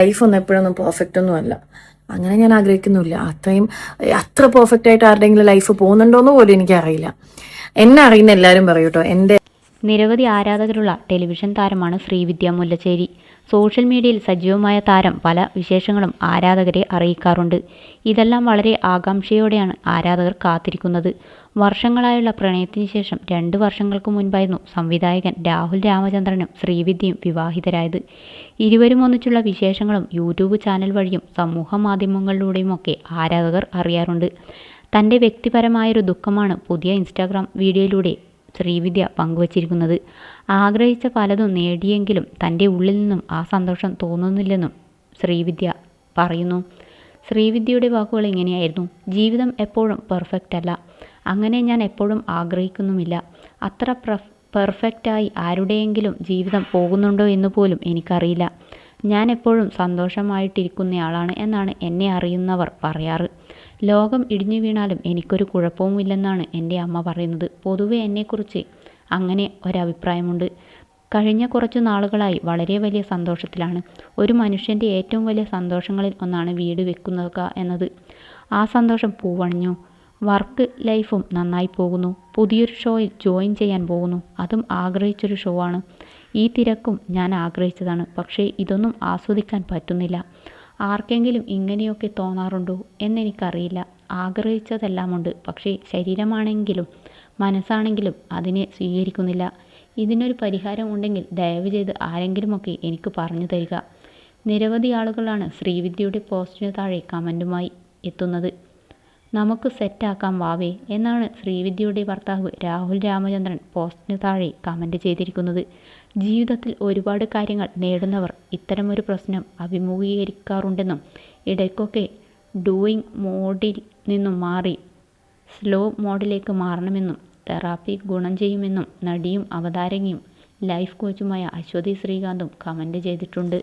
ലൈഫൊന്നും എപ്പോഴൊന്നും പെർഫെക്റ്റ് ഒന്നും അല്ല. അങ്ങനെ ഞാൻ ആഗ്രഹിക്കുന്നില്ല. അത്ര പെർഫെക്റ്റ് ആയിട്ട് ആരുടെയെങ്കിലും ലൈഫ് പോകുന്നുണ്ടോയെന്ന് പോലും എനിക്കറിയില്ല. എന്നെ അറിയുന്ന എല്ലാവരും പറയൂ കേട്ടോ. നിരവധി ആരാധകരുള്ള ടെലിവിഷൻ താരമാണ് ശ്രീവിദ്യ മുല്ലശ്ശേരി. സോഷ്യൽ മീഡിയയിൽ സജീവമായ താരം പല വിശേഷങ്ങളും ആരാധകരെ അറിയിക്കാറുണ്ട്. ഇതെല്ലാം വളരെ ആകാംക്ഷയോടെയാണ് ആരാധകർ കാത്തിരിക്കുന്നത്. വർഷങ്ങളായുള്ള പ്രണയത്തിന് ശേഷം 2 വർഷങ്ങൾക്ക് മുൻപായിരുന്നു സംവിധായകൻ രാഹുൽ രാമചന്ദ്രനും ശ്രീവിദ്യയും വിവാഹിതരായത്. ഇരുവരും ഒന്നിച്ചുള്ള വിശേഷങ്ങളും യൂട്യൂബ് ചാനൽ വഴിയും സമൂഹ മാധ്യമങ്ങളിലൂടെയുമൊക്കെ ആരാധകർ അറിയാറുണ്ട്. തൻ്റെ വ്യക്തിപരമായൊരു ദുഃഖമാണ് പുതിയ ഇൻസ്റ്റാഗ്രാം വീഡിയോയിലൂടെ ശ്രീവിദ്യ പങ്കുവച്ചിരിക്കുന്നത്. ആഗ്രഹിച്ച പലതും നേടിയെങ്കിലും തൻ്റെ ഉള്ളിൽ നിന്നും ആ സന്തോഷം തോന്നുന്നില്ലെന്നും ശ്രീവിദ്യ പറയുന്നു. ശ്രീവിദ്യയുടെ വാക്കുകൾ ഇങ്ങനെയായിരുന്നു: ജീവിതം എപ്പോഴും പെർഫെക്റ്റ് അല്ല, അങ്ങനെ ഞാൻ എപ്പോഴും ആഗ്രഹിക്കുന്നുമില്ല. അത്ര പെർഫെക്റ്റായി ആരുടെയെങ്കിലും ജീവിതം പോകുന്നുണ്ടോ എന്ന് പോലും എനിക്കറിയില്ല. ഞാൻ എപ്പോഴും സന്തോഷമായിട്ടിരിക്കുന്നയാളാണ് എന്നാണ് എന്നെ അറിയുന്നവർ പറയാറ്. ലോകം ഇടിഞ്ഞു വീണാലും എനിക്കൊരു കുഴപ്പവുമില്ലെന്നാണ് എൻ്റെ അമ്മ പറയുന്നത്. പൊതുവെ എന്നെക്കുറിച്ച് അങ്ങനെ ഒരഭിപ്രായമുണ്ട്. കഴിഞ്ഞ കുറച്ചു നാളുകളായി വളരെ വലിയ സന്തോഷത്തിലാണ്. ഒരു മനുഷ്യൻ്റെ ഏറ്റവും വലിയ സന്തോഷങ്ങളിൽ ഒന്നാണ് വീട് വെക്കുക എന്നത്. ആ സന്തോഷം പൂവണിഞ്ഞു. വർക്ക് ലൈഫും നന്നായി പോകുന്നു. പുതിയൊരു ഷോയിൽ ജോയിൻ ചെയ്യാൻ പോകുന്നു. അതും ആഗ്രഹിച്ചൊരു ഷോ ആണ്. ഈ തിരക്കും ഞാൻ ആഗ്രഹിച്ചതാണ്. പക്ഷേ ഇതൊന്നും ആസ്വദിക്കാൻ പറ്റുന്നില്ല. ആർക്കെങ്കിലും ഇങ്ങനെയൊക്കെ തോന്നാറുണ്ടോ എന്നെനിക്കറിയില്ല. ആഗ്രഹിച്ചതെല്ലാമുണ്ട്, പക്ഷേ ശരീരമാണെങ്കിലും മനസ്സാണെങ്കിലും അതിനെ സ്വീകരിക്കുന്നില്ല. ഇതിനൊരു പരിഹാരം ഉണ്ടെങ്കിൽ ദയവ് ചെയ്ത് ആരെങ്കിലുമൊക്കെ എനിക്ക് പറഞ്ഞു തരിക. നിരവധി ആളുകളാണ് ശ്രീവിദ്യയുടെ പോസ്റ്റിന് താഴെ കമൻറ്റുമായി എത്തുന്നത്. നമുക്ക് സെറ്റാക്കാം വാവേ എന്നാണ് ശ്രീവിദ്യയുടെ ഭർത്താവ് രാഹുൽ രാമചന്ദ്രൻ പോസ്റ്റിന് താഴെ കമൻറ്റ് ചെയ്തിരിക്കുന്നത്. ജീവിതത്തിൽ ഒരുപാട് കാര്യങ്ങൾ നേടുന്നവർ ഇത്തരമൊരു പ്രശ്നം അഭിമുഖീകരിക്കാറുണ്ടെന്നും ഇടയ്ക്കൊക്കെ ഡൂയിങ് മോഡിൽ നിന്നും മാറി സ്ലോ മോഡിലേക്ക് മാറണമെന്നും തെറാപ്പി ഗുണം ചെയ്യുമെന്നും നടിയും അവതാരകയും ലൈഫ് കോച്ചുമായ അശ്വതി ശ്രീകാന്തും കമൻറ്റ് ചെയ്തിട്ടുണ്ട്.